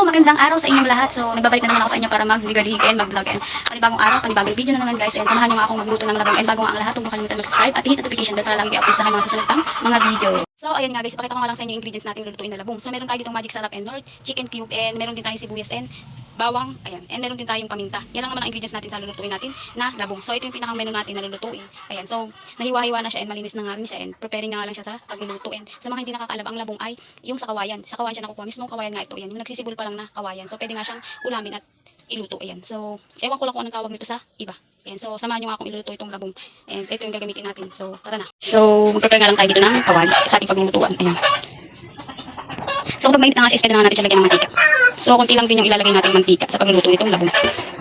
magandang araw sa inyong lahat. So, nagbabalik na naman ako sa inyo para mag-ligalig and mag-vlog and panibagong araw, panibagong video na naman guys. And samahan nyo nga akong magluto ng labong and bago nga ang lahat, huwag kalimutan mag-subscribe at hit notification bell para lagi i-update sa aking mga susunod pang mga video. So, ayun nga guys, ipakita ko nga lang sa inyo yung ingredients natin lulutuin na labong. So, meron tayo ditong magic sarap and nord, chicken cube, and meron din tayong sibuyas and bawang, ayan, and meron din tayong paminta. Yan lang naman ang ingredients natin sa lulutuin natin na labong. So, ito yung pinakang menu natin na lulutuin. Ayan, so, nahiwa-hiwa na siya and malinis na nga rin siya and preparing na nga lang siya sa pagluluto. And sa mga hindi nakakaalam, ang labong ay yung sa kawayan. Sa kawayan siya nakukuha. Mismong kawayan nga ito. Ayan, yung nagsisibol pa lang na kawayan. So, pwede nga siyang ulamin at iluto. Ayan. So, ewan ko lang kung anong tawag nito sa iba. Ayan, so, samahan nyo nga akong iluluto itong labong. And ito yung gagamitin natin. So, tara na. So, mag-prepare nga lang tayo dito ng kawali sa ating paglulutuan. Ayan. So, kapag mainit na nga siya, pwede na nga natin siya lagyan ng mantika. So, konti lang din yung ilalagay natin mantika sa pagluluto nitong labong.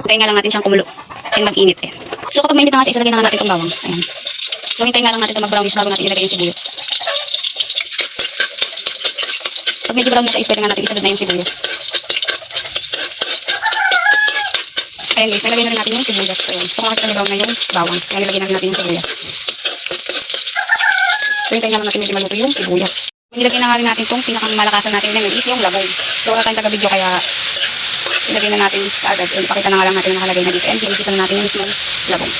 Hintayin nga lang natin siyang kumulo and mag-init. Ayan. So, kapag mainit na nga siya, ilalagay na nga natin itong bawang. Ayan. So, hintayin nga lang natin itong mag-brownish bago natin ilagay yung sibuyas. Pag medyo brown na siya, pwede nga natin isunod na yung sibuyas. Ayan guys, nilagay na rin natin yung sibuyas. Ayan. So, kung nakita brown na yung bawang, kaya nilagay na rin natin yung sibuyas. So, hintayin nga lang natin medyo maluto yung sibuyas. Nilagay na nga rin natin itong pinakang malakasan natin ngayon is yung labong. So, wala tayong taga-video kaya ilagay na natin kaagad. And ipakita na nga lang natin yung nakalagay na dito. And ginigisa na natin yung mismong labong.